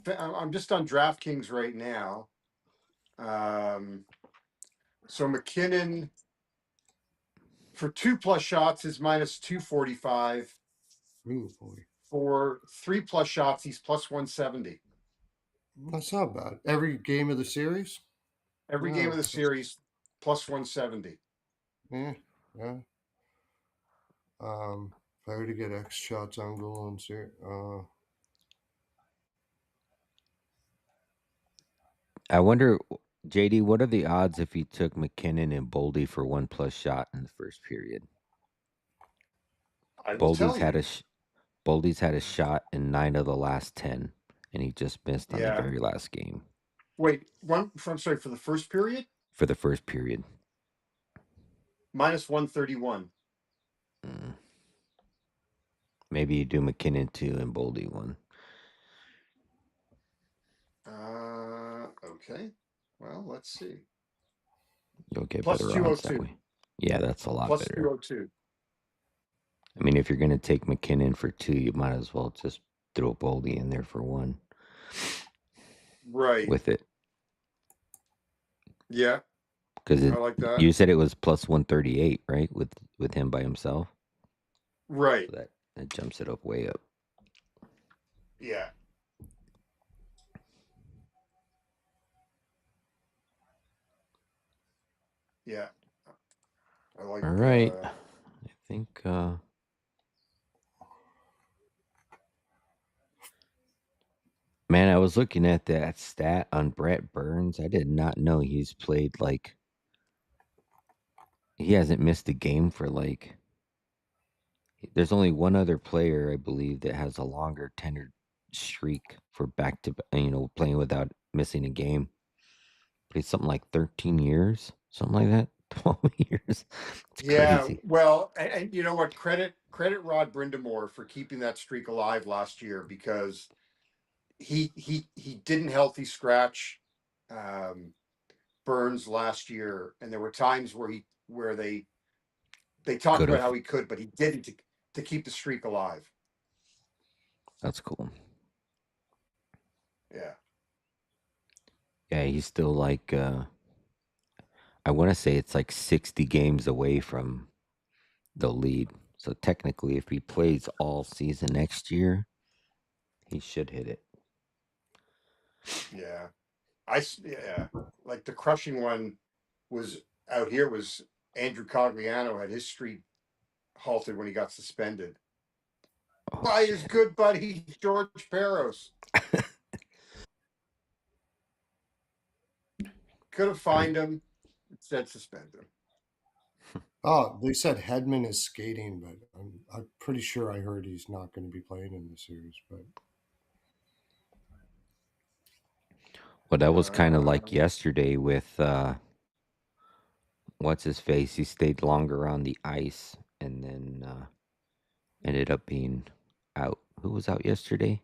Speaker 3: five.
Speaker 1: I'm just on DraftKings right now. So McKinnon for 2+ shots is minus 245.
Speaker 3: Ooh, boy.
Speaker 1: For 3+ shots, he's plus 170.
Speaker 3: That's not bad. Every game of the series?
Speaker 1: Every game
Speaker 3: Yeah.
Speaker 1: of the series, plus 170.
Speaker 3: Yeah. Yeah. If I were to get X shots on goal and series,
Speaker 2: I wonder, JD, what are the odds if he took McKinnon and Boldy for 1+ shot in the first period?
Speaker 1: I will
Speaker 2: Boldy's
Speaker 1: tell
Speaker 2: had
Speaker 1: you.
Speaker 2: a Boldy's had a shot in 9 of the last 10, and he just missed on the
Speaker 1: Yeah.
Speaker 2: very last game
Speaker 1: Wait, I'm sorry, for the first period,
Speaker 2: for the first period.
Speaker 1: minus 131.
Speaker 2: Maybe you do McKinnon 2 and Boldy 1.
Speaker 1: Okay. Well, let's see.
Speaker 2: You'll get
Speaker 1: Plus
Speaker 2: better odds that
Speaker 1: 202.
Speaker 2: way. Yeah, that's a lot
Speaker 1: Plus
Speaker 2: better.
Speaker 1: 202.
Speaker 2: I mean, if you're going to take McKinnon for 2, you might as well just throw Boldy in there for 1.
Speaker 1: Right.
Speaker 2: With it.
Speaker 1: Yeah.
Speaker 2: Because
Speaker 1: I like that.
Speaker 2: you said it was plus 138, right? With him by himself.
Speaker 1: Right.
Speaker 2: So that jumps it up way up.
Speaker 1: Yeah. Yeah. I like.
Speaker 2: All right. I think. Man, I was looking at that stat on Brett Burns. I did not know he's played like. He hasn't missed a game for like. There's only one other player, I believe, that has a longer tenured streak for back to, playing without missing a game. But it's something like 13 years, something like that. 12 years. It's crazy.
Speaker 1: Well, and you know what? Credit Rod Brindamore for keeping that streak alive last year, because he didn't healthy scratch Burns last year, and there were times where they talked
Speaker 2: Could
Speaker 1: about
Speaker 2: have.
Speaker 1: how he could, but he didn't to keep the streak alive.
Speaker 2: That's cool.
Speaker 1: Yeah.
Speaker 2: Yeah, he's still like I want to say it's like 60 games away from the lead. So technically, if he plays all season next year, he should hit it.
Speaker 1: Yeah. Yeah. Like the crushing one was out here was Andrew Cogliano had his streak halted when he got suspended by his good buddy George Peros. Could have fined him, instead suspended him.
Speaker 3: Oh, they said Hedman is skating, but I'm pretty sure I heard he's not going to be playing in the series. But
Speaker 2: well, that was kind of like yesterday with what's his face. He stayed longer on the ice and then ended up being out. Who was out yesterday?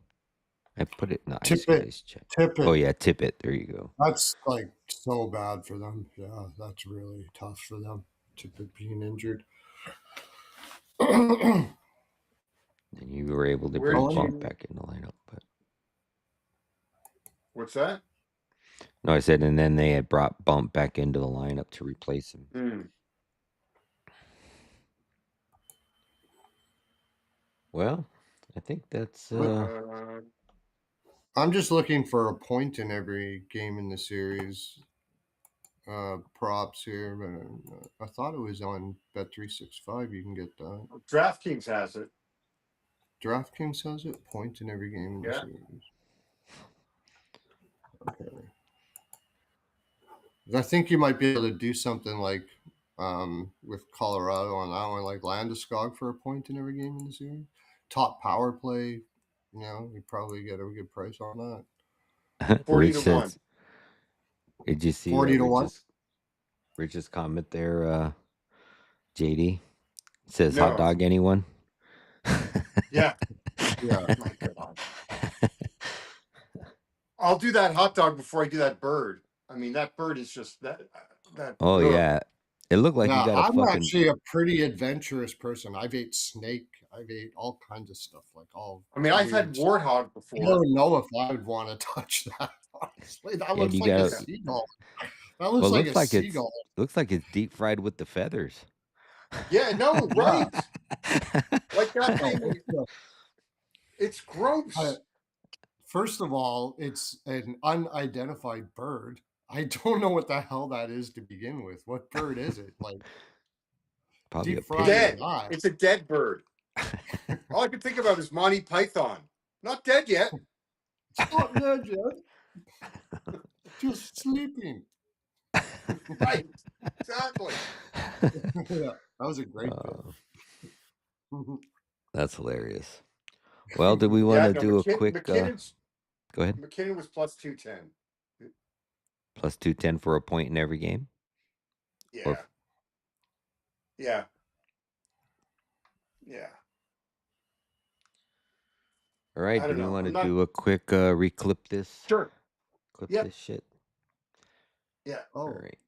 Speaker 2: I put it in the ice guys check.
Speaker 3: Tippett.
Speaker 2: Oh yeah, Tippett. There you go.
Speaker 3: That's like so bad for them. Yeah, that's really tough for them. Tippett being injured.
Speaker 2: And you were able to
Speaker 1: Where
Speaker 2: bring
Speaker 1: did
Speaker 2: Bump
Speaker 1: you-
Speaker 2: back in the lineup, but
Speaker 1: What's that?
Speaker 2: no, I said, and then they had brought Bump back into the lineup to replace him. Well, I think that's.
Speaker 3: I'm just looking for a point in every game in the series. Props here, but I thought it was on Bet365. You can get that.
Speaker 1: DraftKings has it.
Speaker 3: DraftKings has it. Point in every game in the series. Okay. I think you might be able to do something like with Colorado on that one, like Landeskog for a point in every game in the series. Top power play, you probably get a good price on that.
Speaker 1: 40
Speaker 2: Rich
Speaker 1: to 1.
Speaker 2: says, did you see
Speaker 3: 40 to 1.
Speaker 2: Rich's comment there, JD? Says hot
Speaker 1: No.
Speaker 2: dog anyone?
Speaker 1: Yeah.
Speaker 3: Yeah.
Speaker 1: My God. I'll do that hot dog before I do that bird. I mean, that bird is just that.
Speaker 2: Oh,
Speaker 1: Ugh.
Speaker 2: yeah. It looked like you
Speaker 3: Yeah,
Speaker 2: got a
Speaker 3: I'm
Speaker 2: fucking...
Speaker 3: actually a pretty adventurous person. I've ate snake. I've ate all kinds of stuff, like all
Speaker 1: I mean, I've
Speaker 3: weird
Speaker 1: had
Speaker 3: stuff.
Speaker 1: warthog
Speaker 3: I
Speaker 1: before.
Speaker 3: don't know if I would want to touch that. Honestly, that
Speaker 2: Yeah,
Speaker 3: looks
Speaker 2: you
Speaker 3: like a
Speaker 2: gotta...
Speaker 3: seagull. That looks
Speaker 2: Well,
Speaker 3: like
Speaker 2: looks
Speaker 3: a
Speaker 2: like
Speaker 3: seagull.
Speaker 2: it's deep fried with the feathers.
Speaker 1: Yeah, no,
Speaker 3: Yeah.
Speaker 1: right. Like that
Speaker 3: Oh,
Speaker 1: thing, it's gross.
Speaker 3: First of all, it's an unidentified bird. I don't know what the hell that is to begin with. What bird is it? Like
Speaker 2: Probably a
Speaker 3: deep fried or
Speaker 1: Dead.
Speaker 3: not?
Speaker 1: It's a dead bird. All I can think about is Monty Python. Not dead yet.
Speaker 3: It's not dead yet. Just sleeping.
Speaker 1: Right. Exactly.
Speaker 3: Yeah, that was a great bit.
Speaker 2: That's hilarious. Well, do we want
Speaker 1: Yeah,
Speaker 2: to
Speaker 1: no,
Speaker 2: do a quick... Go ahead.
Speaker 1: McKinnon was plus 210.
Speaker 2: Plus 210 for a point in every game?
Speaker 1: Yeah.
Speaker 2: Or...
Speaker 1: Yeah. Yeah.
Speaker 2: All right.
Speaker 1: I
Speaker 2: Do
Speaker 1: don't
Speaker 2: we
Speaker 1: know.
Speaker 2: want to
Speaker 1: I'm not
Speaker 2: do a quick reclip this?
Speaker 1: sure.
Speaker 2: Clip
Speaker 1: Yep.
Speaker 2: this shit?
Speaker 1: Yeah.
Speaker 2: All
Speaker 3: Oh,
Speaker 2: right.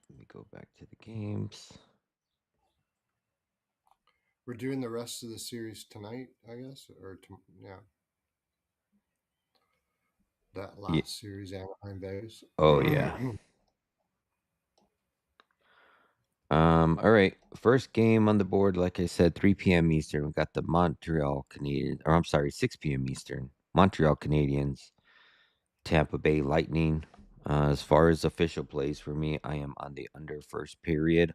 Speaker 2: Let me go back to the games.
Speaker 3: we're doing the rest of the series tonight, I guess, or yeah. That last series, Anaheim Vegas.
Speaker 2: Oh, yeah. All right. First game on the board, like I said, 3 p.m. Eastern. We got the Montreal Canadiens, or I'm sorry, 6 p.m. Eastern. Montreal Canadiens, Tampa Bay Lightning. As far as official plays for me, I am on the under first period.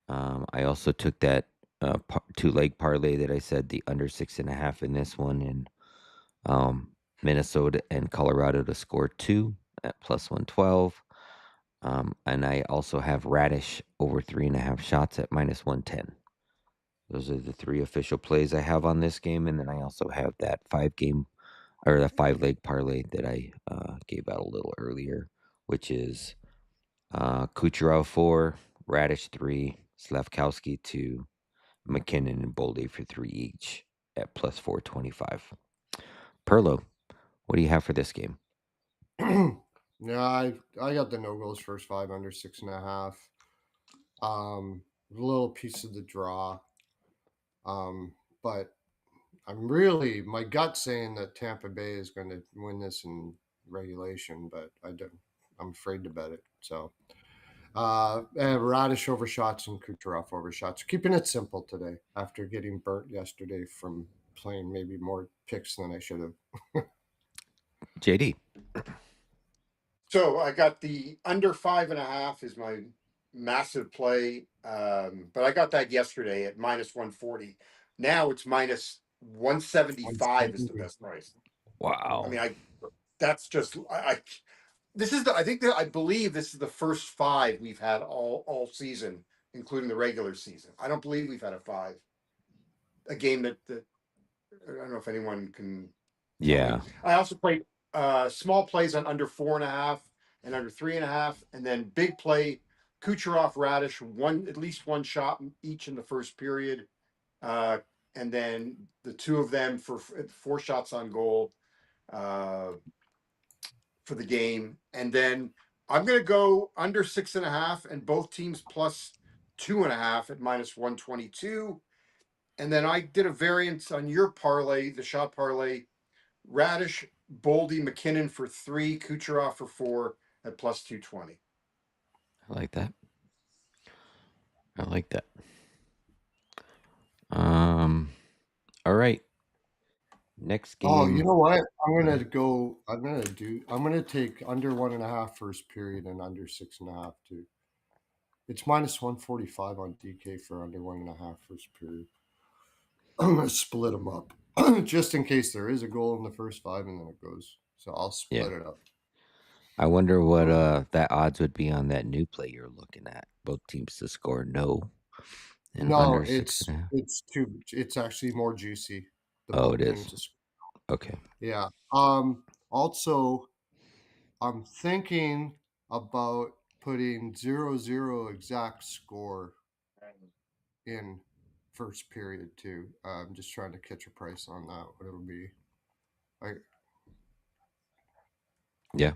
Speaker 2: I also took that 2-leg parlay that I said the under 6.5 in this one, and Minnesota and Colorado to score 2 at plus 112. And I also have Radish over 3.5 shots at minus 110. Those are the 3 official plays I have on this game. And then I also have that 5-leg parlay that I gave out a little earlier, which is Kucherov 4, Radish 3, Slavkowski 2, McKinnon and Boldy for 3 each at plus 425. Perlo, what do you have for this game?
Speaker 3: Yeah, I got the no goals first 5 under 6.5. A little piece of the draw. But my gut saying that Tampa Bay is going to win this in regulation, but I'm afraid to bet it. So Radish overshots and Kucherov overshots. Keeping it simple today after getting burnt yesterday from playing maybe more picks than I should have.
Speaker 2: JD.
Speaker 1: So I got the under 5.5 is my massive play. But I got that yesterday at minus 140. Now it's minus 175 is the best price.
Speaker 2: Wow.
Speaker 1: I mean, that's just this is I believe this is the first 5 we've had all season, including the regular season. I don't believe we've had a game that I don't know if anyone can tell
Speaker 2: Yeah.
Speaker 1: me. I also played small plays on under 4.5 and under 3.5, and then big play Kucherov, Radish, at least one shot each in the first period, and then the 2 of them for 4 shots on goal for the game, and then I'm going to go under 6.5 and both teams plus 2.5 at minus 122. And then I did a variance on your parlay, the shot parlay. Radish, Boldy, McKinnon for 3, Kucherov for 4 at plus 220.
Speaker 2: I like that. All right. Next game.
Speaker 3: Oh, you know what? I'm gonna take under 1.5 first period and under 6.5 too. It's minus 145 on DK for under 1.5 first period. I'm gonna split them up just in case there is a goal in the first 5 and then it goes. So I'll split it up.
Speaker 2: I wonder what that odds would be on that new play you're looking at. Both teams to score no and
Speaker 3: No,
Speaker 2: under 6.5.
Speaker 3: it's actually more juicy. The
Speaker 2: Oh, it
Speaker 3: both
Speaker 2: is.
Speaker 3: teams is
Speaker 2: Okay.
Speaker 3: yeah. Also, I'm thinking about putting 0-0 exact score in first period too. I'm just trying to catch a price on that. What it'll be. I
Speaker 2: Yeah,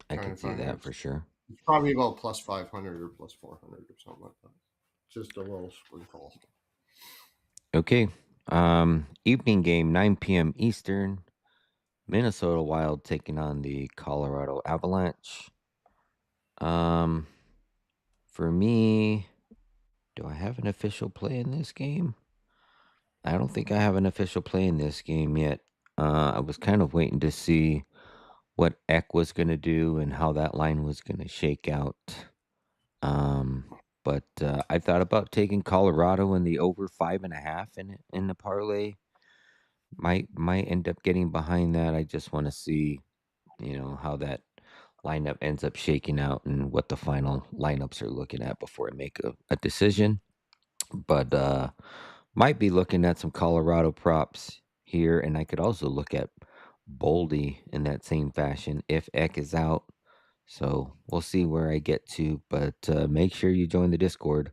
Speaker 2: I
Speaker 3: trying
Speaker 2: can
Speaker 3: to
Speaker 2: see
Speaker 3: find
Speaker 2: that
Speaker 3: it.
Speaker 2: for sure.
Speaker 3: It's probably about plus 500 or plus 400 or something like that. Just a little sprinkle.
Speaker 2: Okay. Evening game, 9 p.m. Eastern. Minnesota Wild taking on the Colorado Avalanche. For me, do I have an official play in this game? I don't think I have an official play in this game yet. I was kind of waiting to see what Eck was going to do and how that line was going to shake out. But I thought about taking Colorado in the over 5.5 in the parlay. Might end up getting behind that. I just want to see, how that lineup ends up shaking out and what the final lineups are looking at before I make a decision. But might be looking at some Colorado props here, and I could also look at Boldy in that same fashion if Eck is out. So we'll see where I get to, but make sure you join the Discord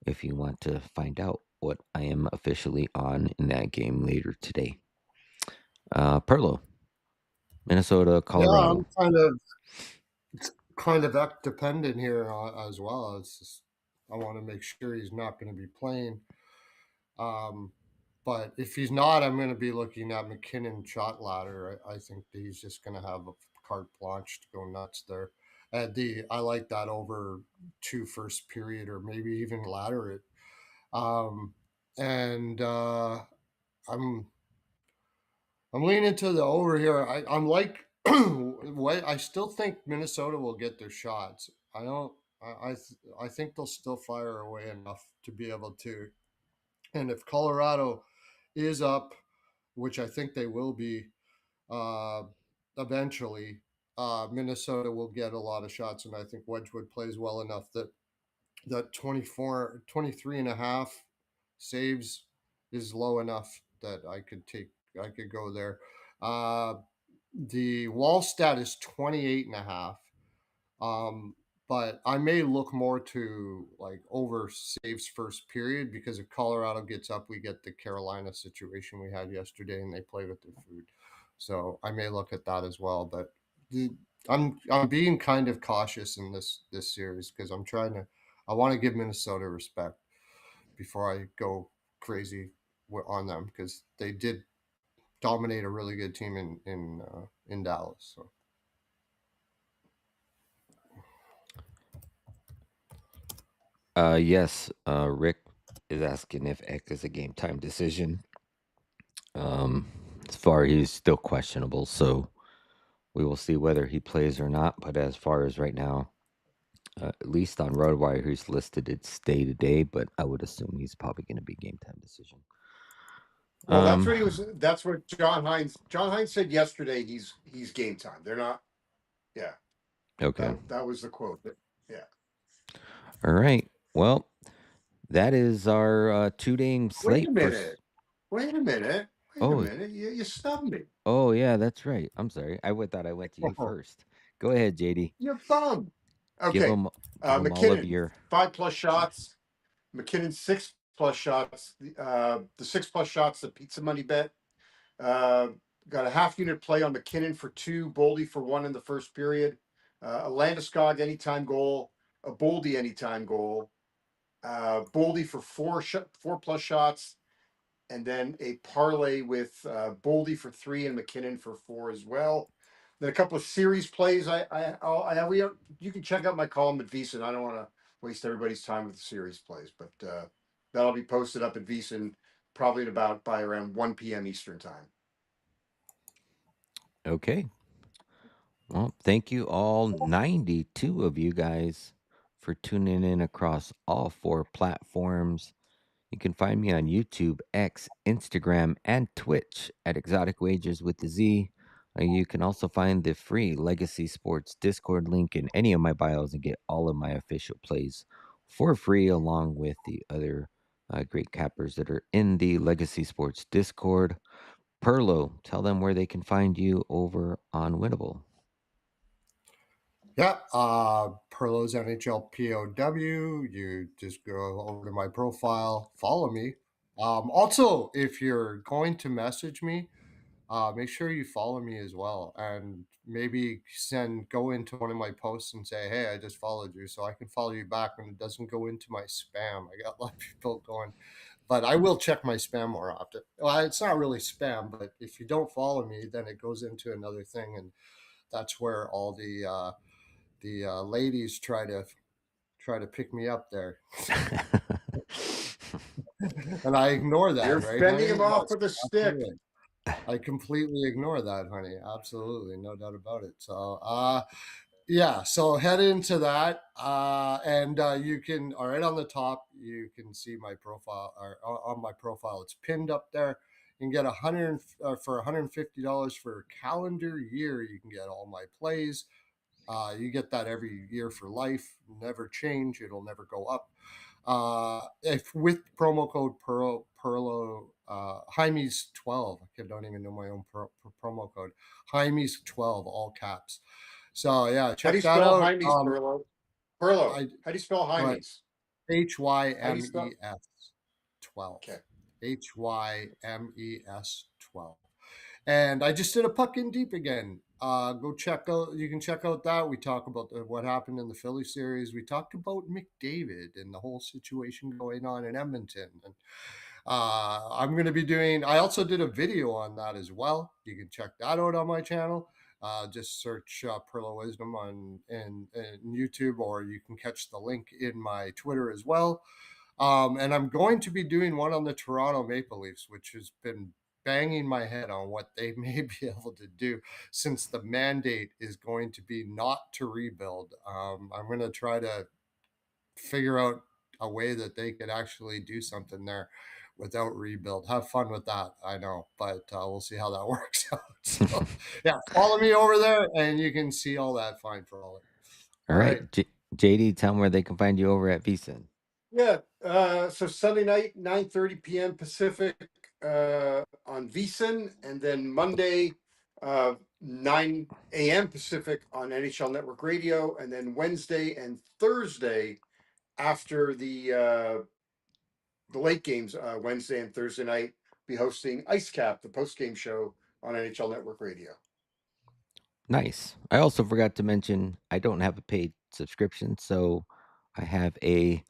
Speaker 2: if you want to find out what I am officially on in that game later today. Perlo, Minnesota,
Speaker 3: Yeah,
Speaker 2: Colorado.
Speaker 3: I'm kind of act dependent here as well. It's just I want to make sure he's not going to be playing. But if he's not, I'm going to be looking at McKinnon shot ladder. I think that he's just going to have a carte blanche to go nuts there. I like that over 2 first period or maybe even ladder it. And I'm I'm leaning to the over here. I'm like, I still think Minnesota will get their shots. I don't. I think they'll still fire away enough to be able to. And if Colorado is up, which I think they will be, uh, eventually, Minnesota will get a lot of shots, and I think Wedgwood plays well enough that 23.5 saves is low enough that I could go there. Uh, the wall stat is 28.5. Um, but I may look more to like over saves first period because if Colorado gets up, we get the Carolina situation we had yesterday and they play with their food. So I may look at that as well. But I'm being kind of cautious in this series because I want to give Minnesota respect before I go crazy on them because they did dominate a really good team in Dallas. So.
Speaker 2: Yes, Rick is asking if Eck is a game time decision. As far he's still questionable, so we will see whether he plays or not. But as far as right now, at least on RoadWire, he's listed it's day to day, but I would assume he's probably going to be game time decision.
Speaker 1: Well, that's what he was. That's what John Hines. John Hines said yesterday. He's game time. They're not. Yeah.
Speaker 2: Okay.
Speaker 1: That was the quote. Yeah.
Speaker 2: All right. Well, that is our 2 game slate.
Speaker 1: Wait a minute.
Speaker 2: Oh.
Speaker 1: You snubbed me.
Speaker 2: Oh yeah, that's right. I'm sorry. Thought I went to you first. Go ahead, JD.
Speaker 1: You're bummed.
Speaker 2: Give
Speaker 1: Okay.
Speaker 2: them all of
Speaker 1: McKinnon,
Speaker 2: your
Speaker 1: 5+ shots. McKinnon, 6+ shots. The 6+ shots, the pizza money bet. Got a half unit play on McKinnon for 2, Boldy for 1 in the first period. A Landeskog anytime goal, a Boldy anytime goal. Boldy for 4+ shots, and then a parlay with Boldy for 3 and McKinnon for 4 as well. Then a couple of series plays. You can check out my column at VSiN. I don't want to waste everybody's time with the series plays, but that'll be posted up at VSiN probably by around 1 p.m. Eastern time.
Speaker 2: Okay. Well, thank you all 92 of you guys for tuning in across all 4 platforms. You can find me on YouTube, X, Instagram, and Twitch at Exotic Wagers with the Z. You can also find the free Legacy Sports Discord link in any of my bios and get all of my official plays for free, along with the other great cappers that are in the Legacy Sports Discord. Perlo, tell them where they can find you over on Winnable.
Speaker 3: Yeah, Perlo's NHL POW. You just go over to my profile, follow me. Also, if you're going to message me, make sure you follow me as well, and maybe go into one of my posts and say, "Hey, I just followed you," so I can follow you back when it doesn't go into my spam. I got a lot of people going, but I will check my spam more often. Well, it's not really spam, but if you don't follow me, then it goes into another thing, and that's where all the ladies try to pick me up there, and I ignore that,
Speaker 1: You're
Speaker 3: right,
Speaker 1: fending
Speaker 3: honey?
Speaker 1: him off
Speaker 3: Yes,
Speaker 1: with a stick.
Speaker 3: absolutely. I completely ignore that, honey. Absolutely, no doubt about it. So, yeah, so head into that, and you can. All right, on the top, you can see my profile. Or on my profile, it's pinned up there. You can get for $150 for a calendar year. You can get all my plays. You get that every year for life, never change. It'll never go up. If with promo code Perlo Jaime's 12, I don't even know my own promo code. Jaime's 12, all caps. So yeah,
Speaker 1: How do you
Speaker 3: check that
Speaker 1: spell
Speaker 3: out.
Speaker 1: Jaime's, Perlo? Perlo.
Speaker 3: I
Speaker 1: How do you spell
Speaker 3: go ahead.
Speaker 1: Jaime's? How do you spell?
Speaker 3: HYMES 12.
Speaker 1: Okay.
Speaker 3: HYMES 12. And I just did a puck in deep again. Go check out. You can check out that. We talk about what happened in the Philly series. We talked about McDavid and the whole situation going on in Edmonton. And I'm going to be doing. I also did a video on that as well. You can check that out on my channel. Just search Perla Wisdom on in YouTube, or you can catch the link in my Twitter as well. And I'm going to be doing one on the Toronto Maple Leafs, which has been banging my head on what they may be able to do, since the mandate is going to be not to rebuild. I'm going to try to figure out a way that they could actually do something there without rebuild. Have fun with that, I know, but we'll see how that works out. So, yeah, follow me over there, and you can see all that fine for all.
Speaker 2: All right. JD, tell them where they can find you over at VSIN.
Speaker 1: Yeah. So Sunday night, 9:30 p.m. Pacific on VSiN, and then Monday, 9 a.m. Pacific on NHL Network Radio, and then Wednesday and Thursday after the late games, Wednesday and Thursday night, be hosting Ice Cap, the post game show on NHL Network Radio.
Speaker 2: Nice. I also forgot to mention I don't have a paid subscription, so I have a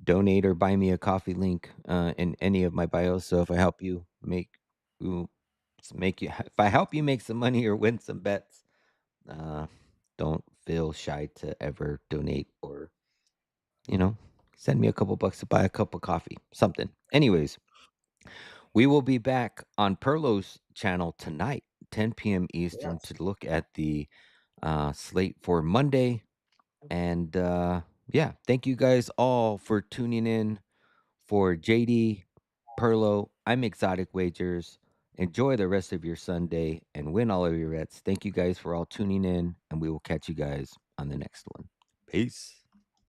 Speaker 2: donate or buy me a coffee link in any of my bios. So if I help you if I help you make some money or win some bets, don't feel shy to ever donate or send me a couple bucks to buy a cup of coffee, something. Anyways, we will be back on Perlo's channel tonight, 10 p.m. Eastern, to look at the slate for Monday. And yeah, thank you guys all for tuning in. For JD, Perlo, I'm Exotic Wagers. Enjoy the rest of your Sunday and win all of your bets. Thank you guys for all tuning in, and we will catch you guys on the next one. Peace.